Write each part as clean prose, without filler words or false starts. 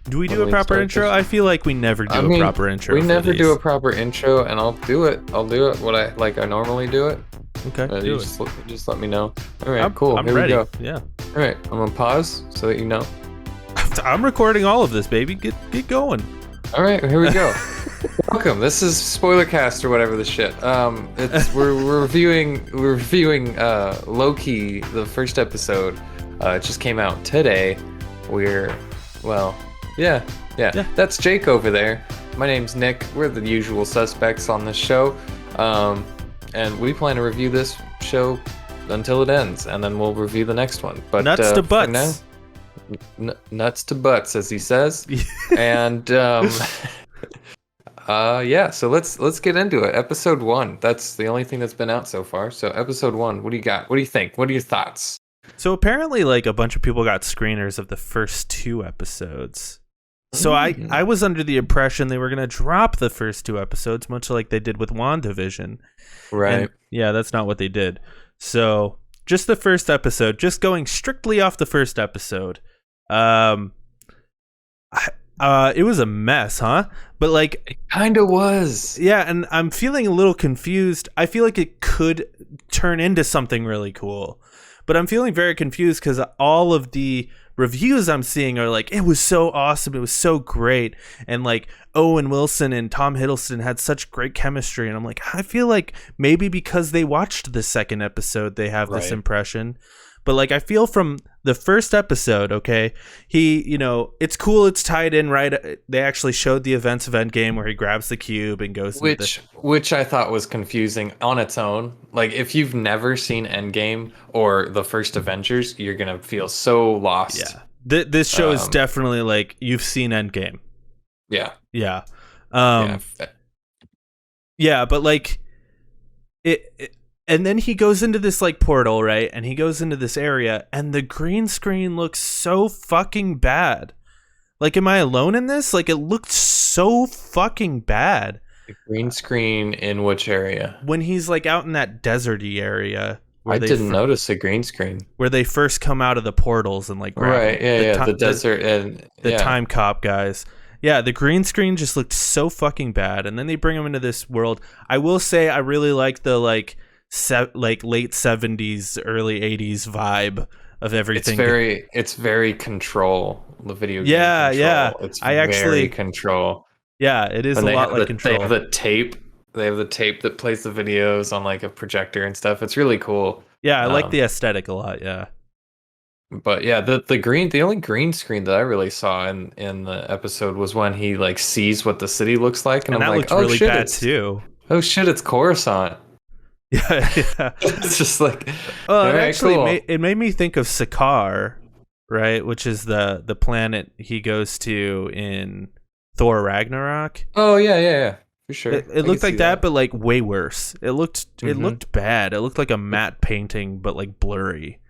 Do we do a proper intro? I feel like we never do a proper intro. We never do a proper intro, and I'll do it. I'll do it what I normally do it. Okay. Just let me know. All right, cool. I'm Here ready. we go. Yeah. All right, I'm gonna pause so that you know. I'm recording all of this, baby. Get going. All right, here we go. Welcome. This is Spoilercast or whatever the shit. We're reviewing Loki, the first episode. It just came out today. Yeah. That's Jake over there. My name's Nick. We're the usual suspects on this show. And we plan to review this show until it ends, and then we'll review the next one. But nuts to butts. Nuts to butts, as he says. And so let's get into it. Episode 1. That's the only thing that's been out so far. So episode 1, what do you got? What do you think? What are your thoughts? So apparently, like, a bunch of people got screeners of the first 2 episodes. So I was under the impression they were going to drop the first 2 episodes, much like they did with WandaVision. Right. And, yeah, that's not what they did. So just the first episode, just going strictly off the first episode. It was a mess, huh? But like, it kind of was. Yeah, and I'm feeling a little confused. I feel like it could turn into something really cool, but I'm feeling very confused because all of the reviews I'm seeing are like, it was so awesome, it was so great, and like Owen Wilson and Tom Hiddleston had such great chemistry, and I'm like, I feel like maybe because they watched the second episode they have this impression. But like, I feel from the first episode, okay, it's cool, it's tied in, right? They actually showed the events of Endgame where he grabs the cube and goes which I thought was confusing on its own. Like, if you've never seen Endgame or the first Avengers, you're gonna feel so lost. Yeah, this show is definitely like, you've seen Endgame. Yeah. But like it and then he goes into this like portal, right? And he goes into this area, and the green screen looks so fucking bad. Like, am I alone in this? Like, it looked so fucking bad. The green screen in which area? When he's like out in that deserty area. I didn't notice a green screen. Where they first come out of the portals and like grab the desert and the time cop guys. Yeah, the green screen just looked so fucking bad, and then they bring him into this world. I will say I really like the like late 70s, early 80s vibe of everything. It's very Control, the video game. Yeah. It's very Control. Yeah, it is a lot like Control. They have the tape. They have the tape that plays the videos on like a projector and stuff. It's really cool. Yeah, I like the aesthetic a lot. Yeah. But yeah, the only green screen that I really saw in the episode was when he like sees what the city looks like, and I'm like, oh really shit, bad too. Oh shit, it's Coruscant. Yeah. It's just like, it made me think of Sakaar, right? Which is the planet he goes to in Thor Ragnarok. Oh yeah, for sure. It looked like that, but like way worse. It looked bad. It looked like a matte painting, but like blurry.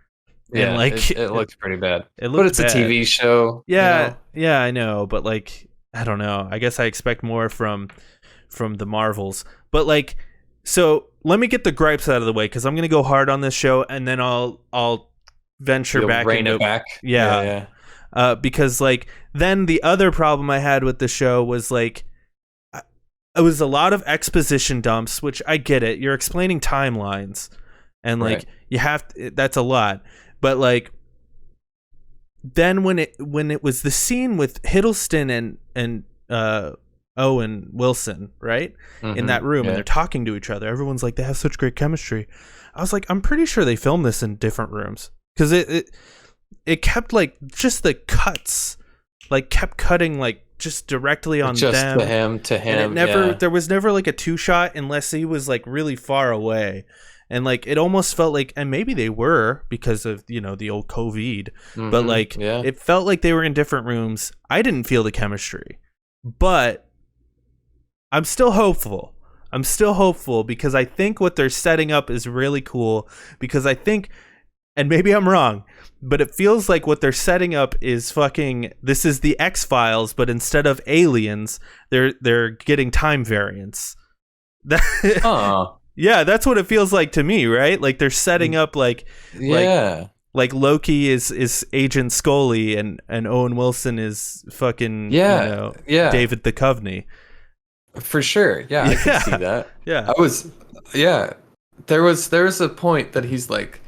Yeah, and like it looked pretty bad. But it's bad. A TV show. Yeah, yeah, I know, but like, I don't know. I guess I expect more from the Marvels, but like, so let me get the gripes out of the way, because I'm gonna go hard on this show, and then I'll venture back rein into it back. Yeah. Because like, then the other problem I had with the show was like, it was a lot of exposition dumps, which I get it. You're explaining timelines, and like you have to, that's a lot. But like, then when it was the scene with Hiddleston and Owen Wilson, right, in that room, and they're talking to each other, everyone's like, they have such great chemistry. I was like, I'm pretty sure they filmed this in different rooms, because it kept like, just the cuts like kept cutting like just directly on just them to him. And there was never like a 2-shot unless he was like really far away. And like, it almost felt like, and maybe they were because of, the old COVID, but like, it felt like they were in different rooms. I didn't feel the chemistry, but I'm still hopeful. Because I think what they're setting up is really cool, because I think, and maybe I'm wrong, but it feels like what they're setting up is this is the X-Files, but instead of aliens, they're getting time variance. Yeah, that's what it feels like to me, right? Like, they're setting up like Like Loki is Agent Scully, and Owen Wilson is fucking David Duchovny. For sure. Yeah, I could see that. Yeah. There was a point that he's like,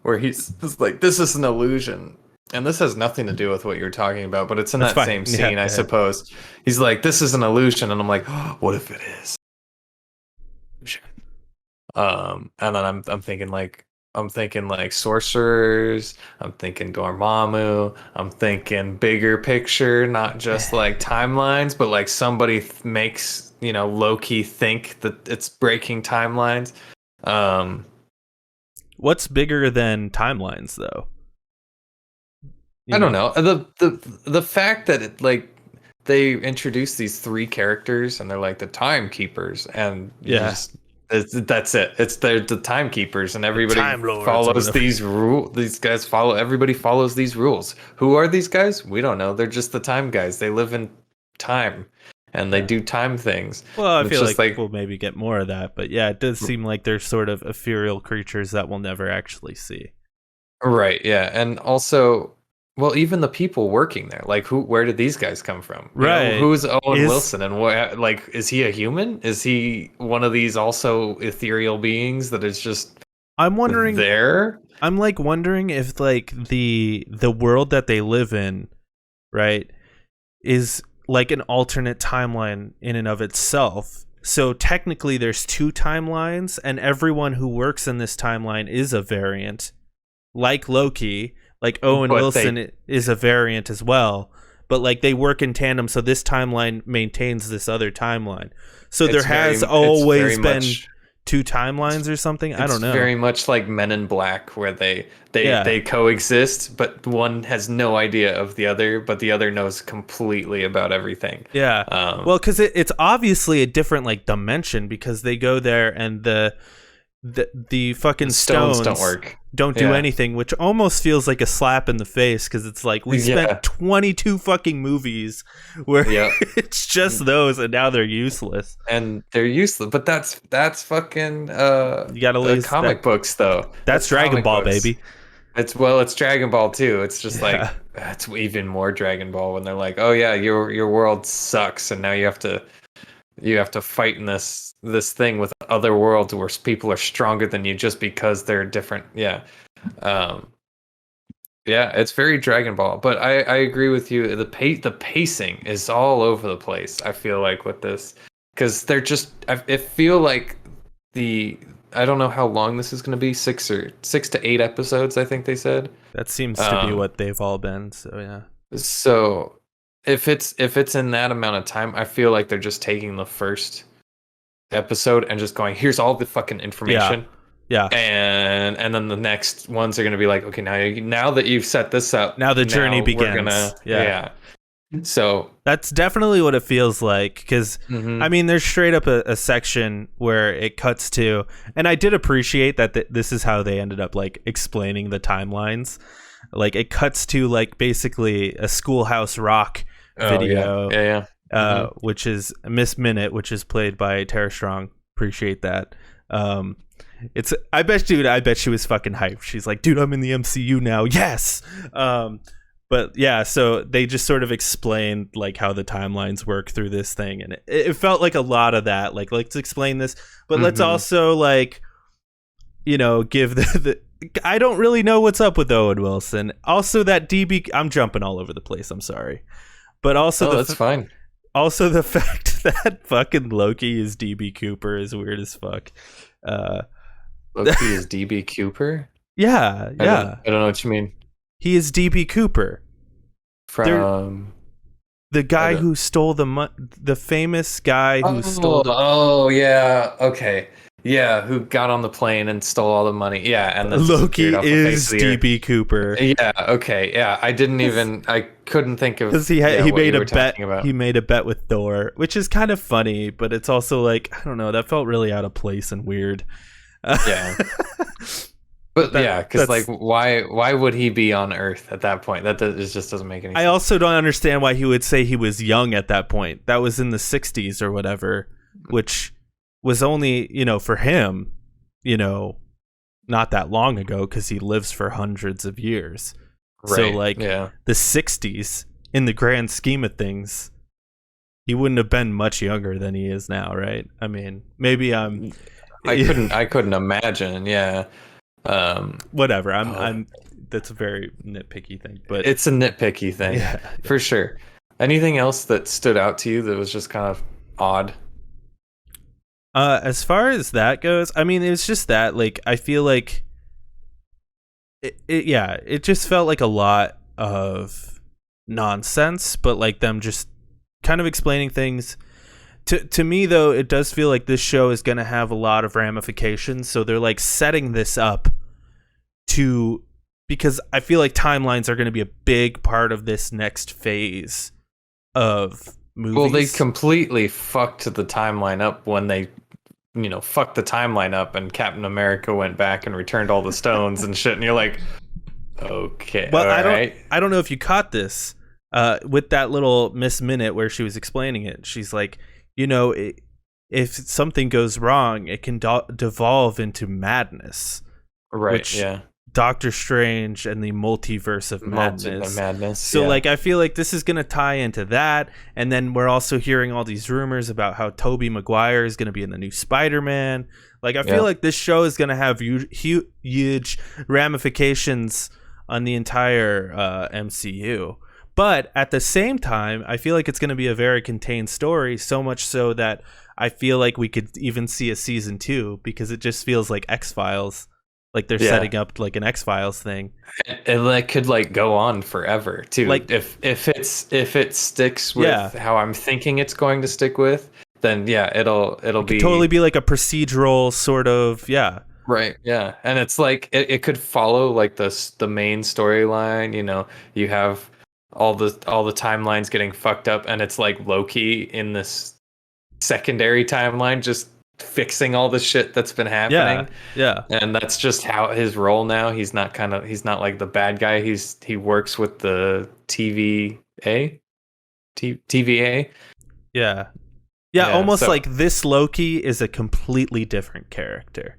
where he's like, this is an illusion. And this has nothing to do with what you're talking about, but it's in that same scene, I suppose. He's like, this is an illusion, and I'm like, oh, what if it is? And then I'm thinking like sorcerers, I'm thinking Dormammu, I'm thinking bigger picture, not just like timelines, but like somebody makes, Loki think that it's breaking timelines. What's bigger than timelines, though? I don't know. The fact that it, like, they introduce these 3 characters and they're like the timekeepers, and that's it. It's the timekeepers, and everybody follows these rules. Everybody follows these rules. Who are these guys? We don't know. They're just the time guys. They live in time, and they do time things. Well, I feel like we'll maybe get more of that, but yeah, it does seem like they're sort of ethereal creatures that we'll never actually see. Right. Yeah, and also, well, even the people working there, like where did these guys come from? Right. Who's Owen Wilson, and what? Like, is he a human? Is he one of these also ethereal beings that is just? I'm wondering there. I'm like wondering if like the world that they live in, right, is like an alternate timeline in and of itself. So technically, there's 2 timelines, and everyone who works in this timeline is a variant, like Loki. Like Owen Wilson is a variant as well, but like they work in tandem, so this timeline maintains this other timeline. So there has always been 2 timelines or something. I don't know. It's very much like Men in Black, where they coexist, but one has no idea of the other, but the other knows completely about everything. Yeah. Well, because it's obviously a different like dimension, because they go there and the fucking stones don't do anything, which almost feels like a slap in the face, because it's like we spent 22 fucking movies where it's just those, and now they're useless. And they're useless, but that's fucking you gotta the comic books though. That's Dragon Ball, baby. It's Dragon Ball too. It's just like it's even more Dragon Ball when they're like, oh yeah, your world sucks, and now you have to fight in this thing with other worlds where people are stronger than you just because they're different. It's very Dragon Ball, but I agree with you. The pacing is all over the place, I feel like, with this, because they're just, I feel like I don't know how long this is going to be, 6 to 8 episodes, I think they said. That seems to be what they've all been, so yeah. So if it's in that amount of time, I feel like they're just taking the first episode and just going, here's all the fucking information. Yeah. And then the next ones are going to be like, okay, now that you've set this up, now the journey begins. So that's definitely what it feels like, because I mean, there's straight up a section where it cuts to, and I did appreciate that this is how they ended up like explaining the timelines. Like it cuts to like basically a Schoolhouse Rock video, which is Miss Minute, which is played by Tara Strong. Appreciate that. I bet she was fucking hyped. She's like, dude, I'm in the MCU now. Yes. But yeah, so they just sort of explained like how the timelines work through this thing, and it felt like a lot of that. Like, let's explain this, but let's also like, give the I don't really know what's up with Owen Wilson. Also, that DB, I'm jumping all over the place. I'm sorry, but also that's fine. Also, the fact that fucking Loki is DB Cooper is weird as fuck. Loki is DB Cooper? Yeah. I don't know what you mean. He is DB Cooper. From the guy who stole the famous guy who stole. Oh yeah, okay, yeah, who got on the plane and stole all the money. Yeah, and then Loki is DB Cooper. Yeah, okay, yeah. I couldn't think of, because he made a bet. He made a bet with Thor, which is kind of funny, but it's also like, I don't know, that felt really out of place and weird. Yeah. But because like, why would he be on Earth at that point? It just doesn't make any sense. I also don't understand why he would say he was young at that point. That was in the 60s or whatever, which was only, for him, not that long ago because he lives for hundreds of years. So, Right. like, Yeah. the 60s, in the grand scheme of things, he wouldn't have been much younger than he is now, right? I mean, maybe I'm... I couldn't imagine. Yeah. Whatever. Oh, That's a very nitpicky thing, but it's a nitpicky thing, yeah. for sure. Anything else that stood out to you that was just kind of odd? As far as that goes, I mean, it's just that, like, I feel like it just felt like a lot of nonsense, but like them just kind of explaining things. To me, though, it does feel like this show is going to have a lot of ramifications, so they're like setting this up to, because I feel like timelines are going to be a big part of this next phase of movies. Well, they completely fucked the timeline up when they, fucked the timeline up, and Captain America went back and returned all the stones and shit. And you're like, okay, well, all right. I don't know if you caught this with that little Miss Minute where she was explaining it. She's like, if something goes wrong, it can devolve into madness. Right. Which yeah. Doctor Strange and the multiverse of madness. So yeah. like I feel like this is going to tie into that, and then we're also hearing all these rumors about how Tobey Maguire is going to be in the new Spider-Man. Like I feel like this show is going to have huge ramifications on the entire MCU. But at the same time, I feel like it's going to be a very contained story, so much so that I feel like we could even see a season 2, because it just feels like X-Files. Like they're setting up like an X-Files thing. And that could like go on forever too. Like if it sticks with how I'm thinking it's going to stick with, then it'll be totally be like a procedural sort of Right, yeah. And it's like it could follow like the main storyline, you have all the timelines getting fucked up, and it's like Loki in this secondary timeline just fixing all the shit that's been happening. Yeah. And that's just how his role now. He's not like the bad guy. He works with the TVA. Yeah, almost so, like this Loki is a completely different character.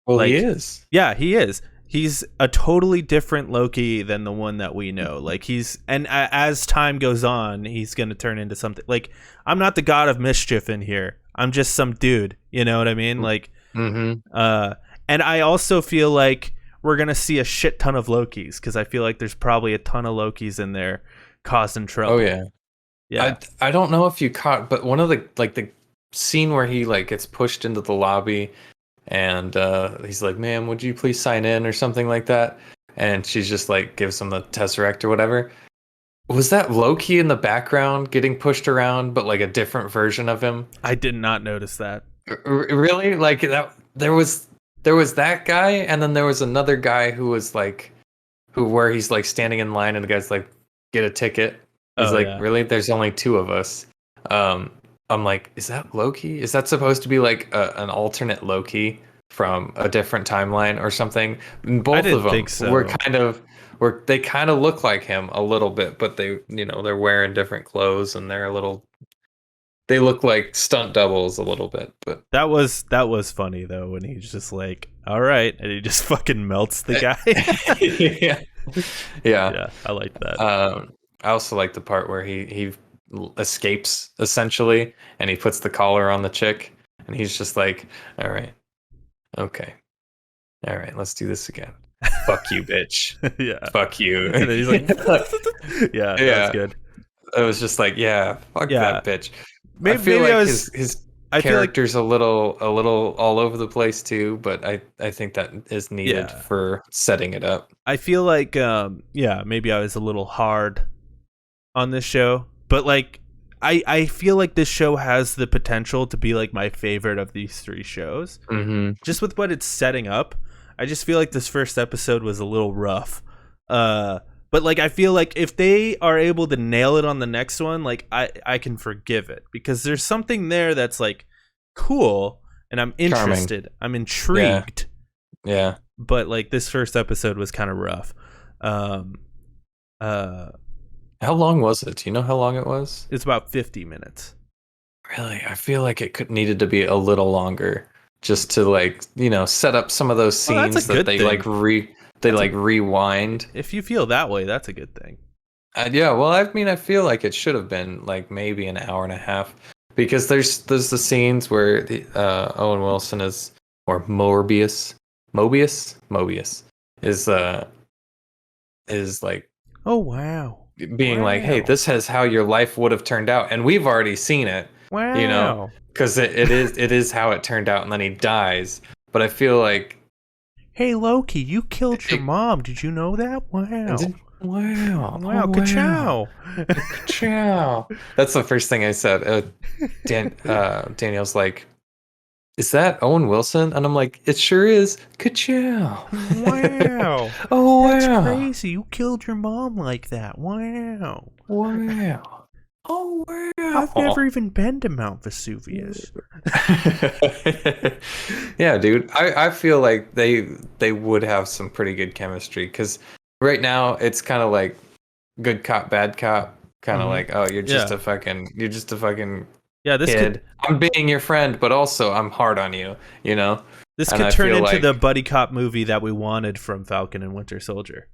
Well, like, he is. Yeah, he is. He's a totally different Loki than the one that we know. Like as time goes on, he's going to turn into something. Like, I'm not the god of mischief in here. I'm just some dude. You know what I mean? Like, and I also feel like we're going to see a shit ton of Lokis, because I feel like there's probably a ton of Lokis in there causing trouble. Oh, yeah. Yeah. I don't know if you caught, but one of the scene where he like gets pushed into the lobby, and he's like, "Ma'am, would you please sign in?" or something like that, and she's just like gives him the Tesseract or whatever. Was that Loki in the background getting pushed around, but like a different version of him? I did not notice that. Really? Like that? There was that guy, and then there was another guy who was like, where he's like standing in line, and the guy's like, "Get a ticket." He's really? There's only 2 of us. I'm like, is that Loki? Is that supposed to be like an alternate Loki from a different timeline or something? Both of them think so. they kind of look like him a little bit, but they, they're wearing different clothes, and they look like stunt doubles a little bit. But that was funny though, when he's just like, all right, and he just fucking melts the guy. yeah, I like that. I also like the part where he escapes essentially, and he puts the collar on the chick, and he's just like, all right, okay, all right, let's do this again. Fuck you, bitch. Yeah, fuck you. And then he's like, yeah, that's good. It was just like, fuck that bitch. Maybe, I feel maybe like his character's like, a little all over the place too, but I think that is needed for setting it up. I feel like maybe I was a little hard on this show, but like I feel like this show has the potential to be like my favorite of these 3 shows. Just with what it's setting up. I just feel like this first episode was a little rough, but like I feel like if they are able to nail it on the next one, like I can forgive it, because there's something there that's like cool, and I'm interested. Charming. I'm intrigued. Yeah. But like this first episode was kind of rough. How long was it? Do you know how long it was? It's about 50 minutes. Really? I feel like it needed to be a little longer, just to like, set up some of those Well, that's a scenes that good they thing. rewind. If you feel that way, that's a good thing. Yeah, well, I mean, I feel like it should have been like maybe an hour and a half, because there's the scenes where Owen Wilson is, or Mobius is like Oh wow. being like, hey, this is how your life would have turned out, and we've already seen it, Wow. because it is how it turned out, and then he dies. But I feel like, Hey Loki, you killed your it, mom. Did you know that? Wow. wow, Wow, oh, ka-chow. Ciao. That's the first thing I said. Daniel's like, is that Owen Wilson? And I'm like, it sure is. Ka-chow. Wow. Oh, That's wow. crazy. You killed your mom like that. Wow. Wow. Oh, wow. I've never even been to Mount Vesuvius. Yeah, dude. I feel like they would have some pretty good chemistry, because right now it's kind of like good cop, bad cop. Kind of like, oh, you're just a fucking Yeah, kid. I'm being your friend, but also I'm hard on you, this And could I turn feel into like, the buddy cop movie that we wanted from Falcon and Winter Soldier.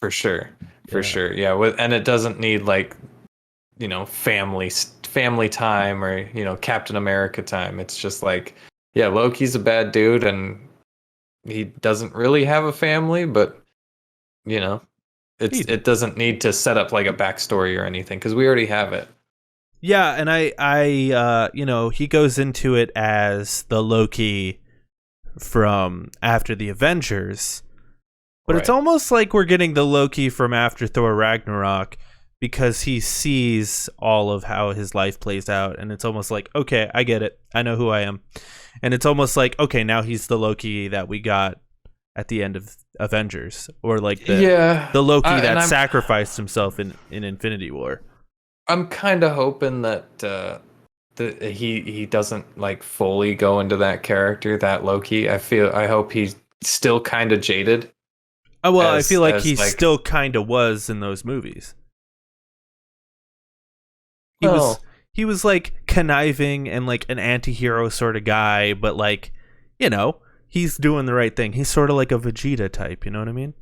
for sure, Yeah. sure, yeah. And it doesn't need like, family time, or Captain America time. It's just like, yeah, Loki's a bad dude, and he doesn't really have a family, but it doesn't need to set up like a backstory or anything, because we already have it. Yeah, and I he goes into it as the Loki from after the Avengers, but it's Right. almost like we're getting the Loki from after Thor Ragnarok, because he sees all of how his life plays out, and it's almost like, okay, I get it, I know who I am, and it's almost like, okay, now he's the Loki that we got at the end of Avengers, or like the Loki that sacrificed himself in Infinity War. I'm kind of hoping that he doesn't like fully go into that character, that Loki. I hope he's still kind of jaded. Oh, well, I feel like as he like, still kind of was in those movies. well, He was like conniving and like an anti-hero sort of guy, but like, he's doing the right thing. He's sort of like a Vegeta type, you know what I mean?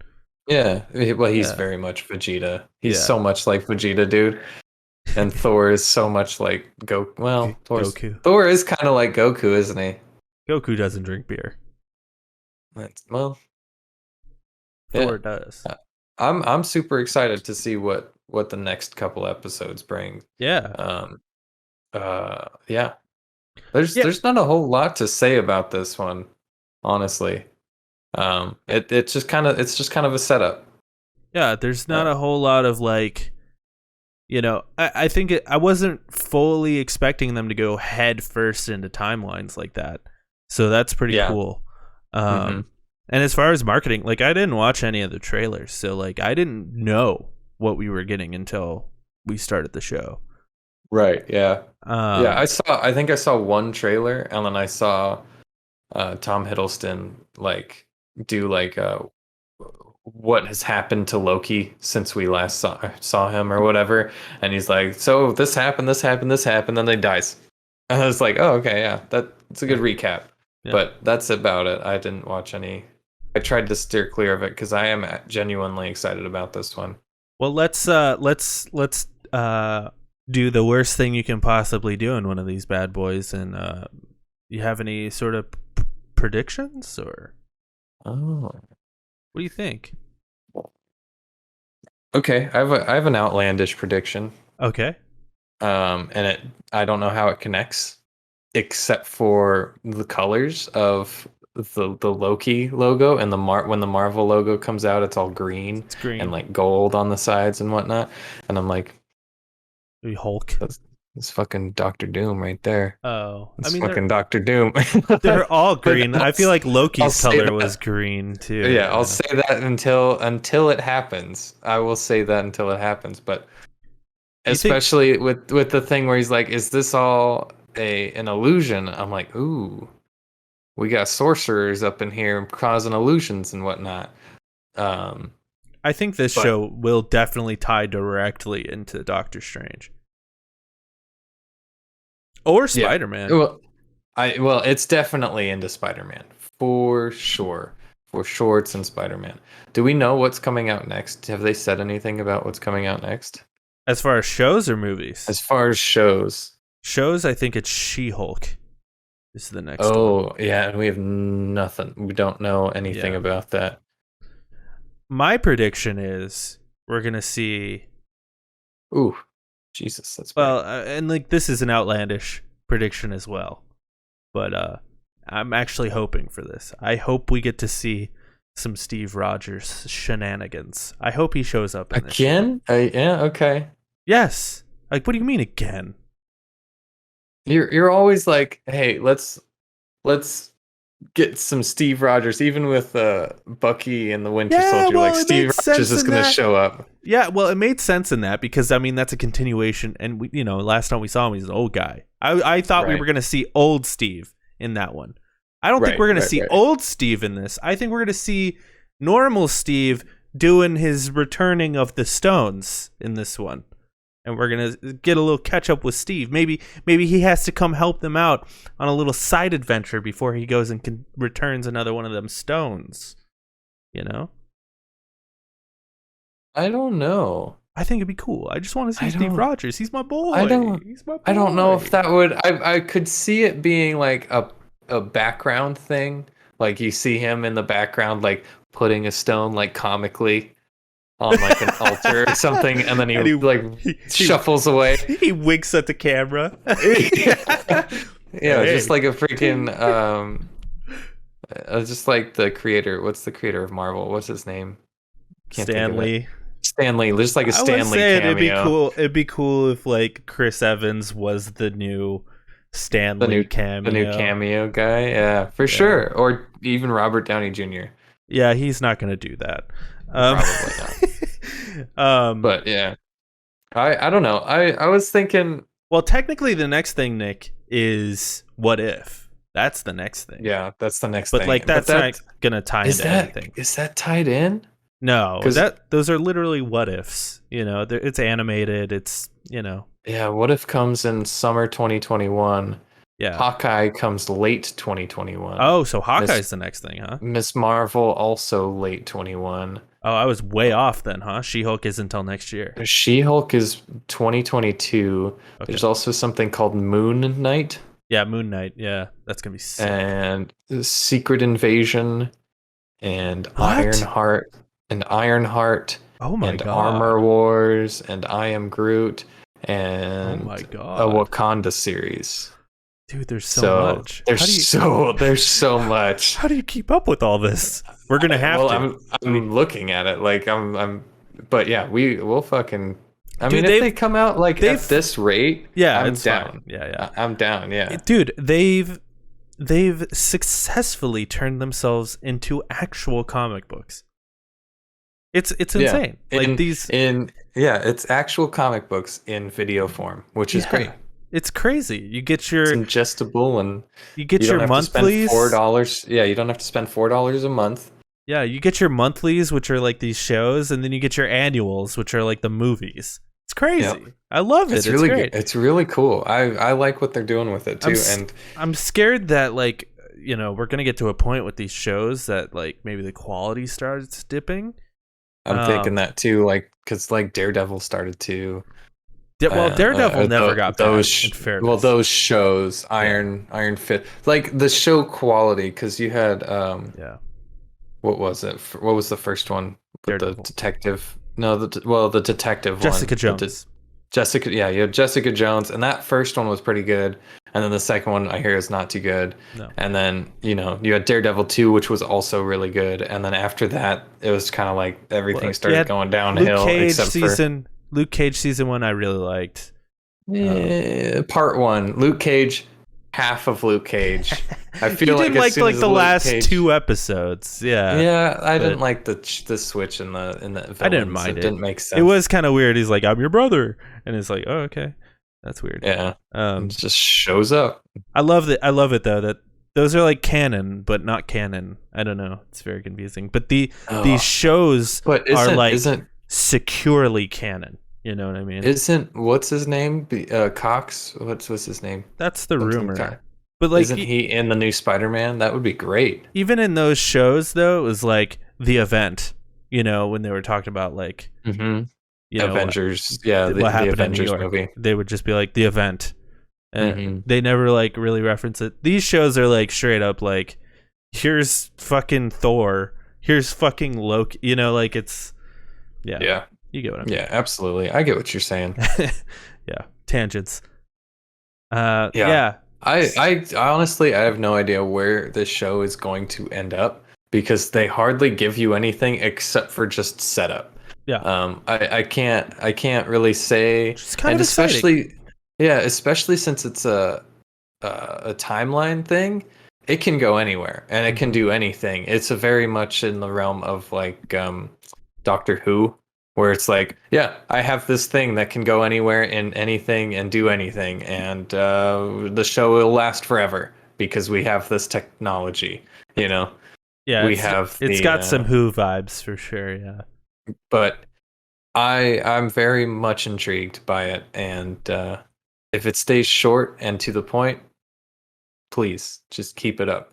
yeah. Well, he's Yeah. very much Vegeta. He's so much like Vegeta, dude. And Thor is so much like Goku. Thor is kind of like Goku, isn't he? Goku doesn't drink beer. Well, Thor yeah. does. I'm super excited to see what the next couple episodes bring. Yeah. Yeah. There's not a whole lot to say about this one, honestly. It's just kind of a setup. Yeah, there's not a whole lot of like, I think I wasn't fully expecting them to go head first into timelines like that. So that's pretty cool. And as far as marketing, like, I didn't watch any of the trailers, so like I didn't know what we were getting until we started the show. Right. Yeah. Yeah. I think I saw one trailer, and then I saw Tom Hiddleston like do like what has happened to Loki since we last saw him, or whatever, and he's like, so this happened, then they dies. And I was like, oh, okay, yeah, that's a good recap. Yeah. But that's about it. I didn't watch any. I tried to steer clear of it because I am genuinely excited about this one. Well, let's do the worst thing you can possibly do in one of these bad boys, and you have any sort of predictions, or what do you think? Okay, I have an outlandish prediction. Okay. And I don't know how it connects, except for the colors of the Loki logo, and when the Marvel logo comes out, it's all green. It's green and like gold on the sides and whatnot. And I'm like, Hulk. It's fucking Doctor Doom right there. Oh, it's fucking Doctor Doom. They're all green. I feel like Loki's color was green too. Yeah, I'll say that until it happens. I will say that until it happens. But especially with the thing where he's like, "Is this all an illusion?" I'm like, "Ooh, we got sorcerers up in here causing illusions and whatnot." I think this show will definitely tie directly into Doctor Strange. Or Spider-Man. Well, Well, it's definitely into Spider-Man for sure. For sure, it's in Spider-Man. Do we know what's coming out next? Have they said anything about what's coming out next? As far as shows or movies? As far as shows. Shows, I think it's She-Hulk is the next one. Oh, yeah, and we have nothing. We don't know anything about that. My prediction is we're going to see... Ooh, Jesus, that's big. Well, and like this is an outlandish prediction as well. But I'm actually hoping for this. I hope we get to see some Steve Rogers shenanigans. I hope he shows up in this again. Yeah, okay. Yes. Like, what do you mean again? You're always like, hey, let's get some Steve Rogers, even with Bucky and the Winter Soldier. Well, like Steve Rogers is going to show up. Yeah, well, it made sense in that because I mean that's a continuation, and we, last time we saw him, he's an old guy. I thought we were going to see old Steve in that one. I don't think we're going to see old Steve in this. I think we're going to see normal Steve doing his returning of the stones in this one. And we're going to get a little catch up with Steve. Maybe he has to come help them out on a little side adventure before he goes and returns another one of them stones. I don't know. I think it'd be cool. I just want to see Steve Rogers. He's my boy. He's my boy. I don't know if that would... I could see it being like a background thing. Like you see him in the background like putting a stone like comically on like an altar or something, and then he shuffles away. He winks at the camera. Yeah, just like a freaking just like the creator. What's the creator of Marvel? What's his name? Stan Lee. Stanley, just like a Stanley cameo. It'd be cool if like Chris Evans was the new Stanley cameo. The new cameo guy, yeah, for sure. Or even Robert Downey Jr. Yeah, he's not going to do that. Probably not. But yeah, I don't know. I was thinking. Well, technically, the next thing, Nick, is What If. That's the next thing. Yeah, that's the next thing. But like, that's not going to tie into anything. Is that tied in? No, those are literally what ifs. It's animated. It's Yeah, What If comes in summer 2021. Yeah, Hawkeye comes late 2021. Oh, so Hawkeye's the next thing, huh? Miss Marvel also late 21. Oh, I was way off then, huh? She-Hulk is until next year. She-Hulk is 2022. Okay. There's also something called Moon Knight. Yeah, Moon Knight. Yeah, that's gonna be sick. And Secret Invasion, and Ironheart. Oh my and god. Armor Wars, and I Am Groot, and oh my god. a Wakanda series. Dude, there's so much. There's so much. How do you keep up with all this? We're gonna have to. I'm looking at it like but yeah, we'll fucking. I mean, if they come out like at this rate, yeah, I'm down. Fine. Yeah, I'm down. Yeah, dude, they've successfully turned themselves into actual comic books. It's insane. It's actual comic books in video form, which is great. It's crazy. You get your it's ingestible, and you get your monthlies. $4. Yeah, you don't have to spend $4 a month. Yeah, you get your monthlies, which are like these shows, and then you get your annuals, which are like the movies. It's crazy. Yep. I love it. It's really great. It's really cool. I like what they're doing with it too. I'm scared that like we're gonna get to a point with these shows that like maybe the quality starts dipping. I'm thinking that too, like because like Daredevil started to. Daredevil never got those. Those shows, Iron Fist, like the show quality, because you had what was it? What was the first one? With the detective? No, the detective Jessica one. Jones. You had Jessica Jones, and that first one was pretty good, and then the second one I hear is not too good. No. And then you had Daredevil 2, which was also really good, and then after that it was kind of like everything started going downhill. Luke Cage season 1 I really liked. Part 1, Luke Cage, half of Luke Cage. I feel you didn't like the last 2 episodes. Yeah, I didn't like the switch in the villains. I didn't mind it. It didn't make sense. It was kind of weird. He's like, "I'm your brother," and it's like, "Oh, okay, that's weird." Yeah, it just shows up. I love it though that those are like canon, but not canon. I don't know. It's very confusing. But these shows isn't securely canon. You know what I mean? What's his name? Cox? What's his name? That's the rumor. But like Isn't he in the new Spider-Man? That would be great. even in those shows though, it was like the event, when they were talking about like, Hmm. you know, Avengers, yeah, what the happened in New Avengers York. movie. They would just be like the event. Hmm. They never like really reference it. These shows are like straight up like, here's fucking Thor, here's fucking Loki. Like it's Yeah, you get what I mean. yeah, absolutely. I get what you're saying. Yeah, tangents. Yeah. Yeah, I honestly I have no idea where this show is going to end up because they hardly give you anything except for just setup. yeah. I can't really say, It's kind and of exciting. especially since it's a timeline thing, it can go anywhere and it can do anything. It's a very much in the realm of like Doctor Who, where it's like, yeah, I have this thing that can go anywhere in anything and do anything, and the show will last forever because we have this technology. You know, Yeah, we have it's the, got some Who vibes for sure. Yeah. but I'm very much intrigued by it, and if it stays short and to the point, please just keep it up.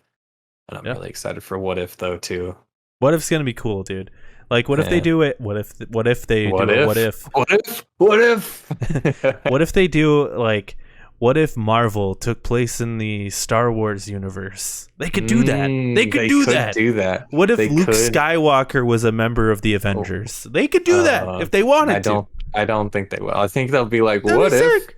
And I'm Yeah. really excited for What If though too. What If's gonna be cool, dude. Like, what if they Yeah. do it? What if they What do it? What if? if? What if? What if? What if they do like? What if Marvel took place in the Star Wars universe? They could do that. They could do that. Do that. What if They Luke could. Skywalker was a member of the Avengers? They could do that if they I wanted don't. I don't think they will. I think they'll be like, That'd what be if? sick.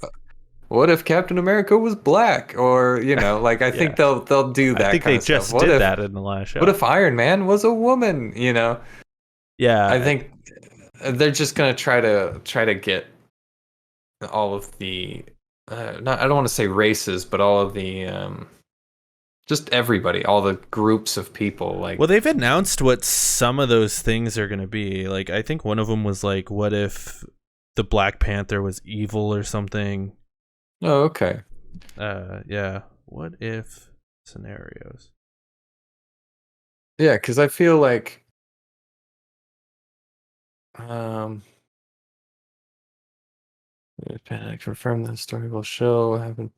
What if Captain America was black? Or like I think Yeah. they'll do I that think kind they of stuff. just What did if? that in the last show. What if Iron Man was a woman? Yeah. I think they're just gonna try to get all of the not I don't want to say races, but all of the just everybody, all the groups of people. Like, Well, they've announced what some of those things are going to be. Like, I think one of them was like, what if the Black Panther was evil or something? oh, okay. Yeah. What if scenarios? Yeah, because I feel like um confirm the story will show happen.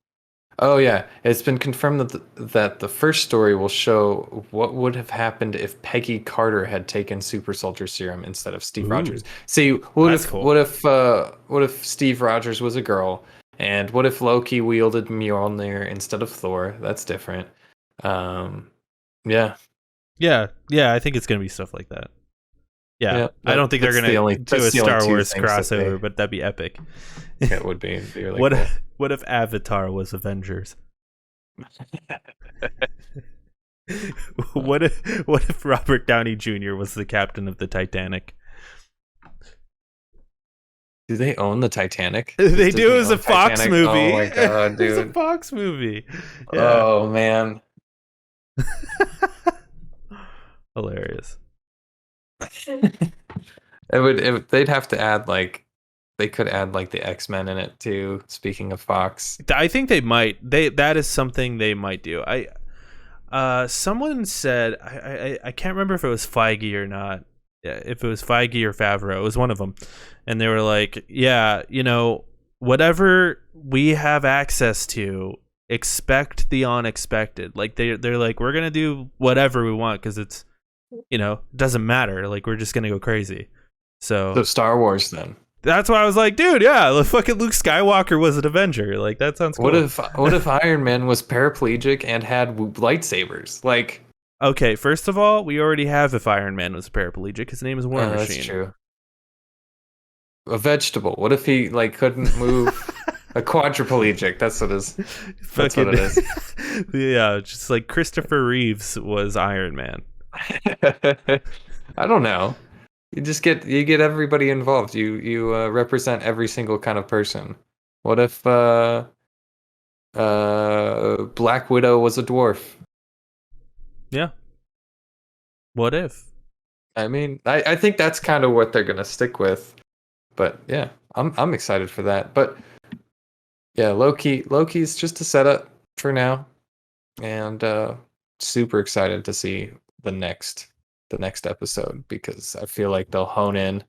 Oh yeah, it's been confirmed that the first story will show what would have happened if Peggy Carter had taken super soldier serum instead of Steve Ooh, Rogers. See, that's cool. what if Steve Rogers was a girl, and what if Loki wielded Mjolnir instead of Thor? That's different. Yeah, Yeah. I think it's going to be stuff like that. Yeah. yeah. I don't think they're going to do a Star two Wars things that crossover, but that'd be epic. it would be. It'd be really What cool. what if Avatar was Avengers? What if Robert Downey Jr. was the captain of the Titanic? Do they own the Titanic? They do. It was Disney a own Fox Titanic? movie. Oh my god, It was a dude. Fox movie. Yeah. Oh man. Hilarious. They'd have to add like they could add like the X-Men in it too. Speaking of Fox. I think they might. That is something they might do. Someone said I can't remember if it was Feige or not. Yeah, if it was Feige or Favreau, it was one of them, and they were like, "Yeah, whatever we have access to, expect the unexpected." Like they're like, "We're gonna do whatever we want because it's doesn't matter. Like we're just gonna go crazy." So Star Wars then. That's why I was like, dude, yeah, the fucking Luke Skywalker was an Avenger. Like that sounds cool. What if Iron Man was paraplegic and had lightsabers? Like, okay, first of all, we already have if Iron Man was a paraplegic. His name is War Machine. That's true. A vegetable. What if he like couldn't move? A quadriplegic. That's what it is. That's what it is. Yeah, just like Christopher Reeves was Iron Man. I don't know. You get everybody involved. You represent every single kind of person. What if Black Widow was a dwarf? Yeah. What if? I mean, I think that's kind of what they're gonna stick with. But yeah, I'm excited for that. But yeah, Loki's just a setup for now, and super excited to see the next episode because I feel like they'll hone in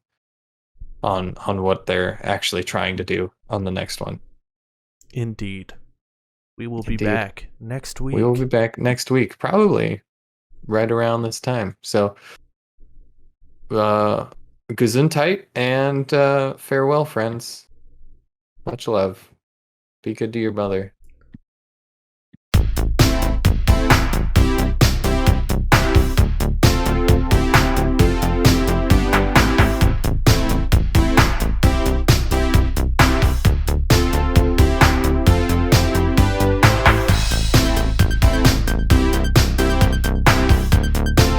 on what they're actually trying to do on the next one. Indeed. We will be Indeed. back next week. We will be back next week, probably right around this time. So, gesundheit and farewell, friends. Much love. Be good to your mother.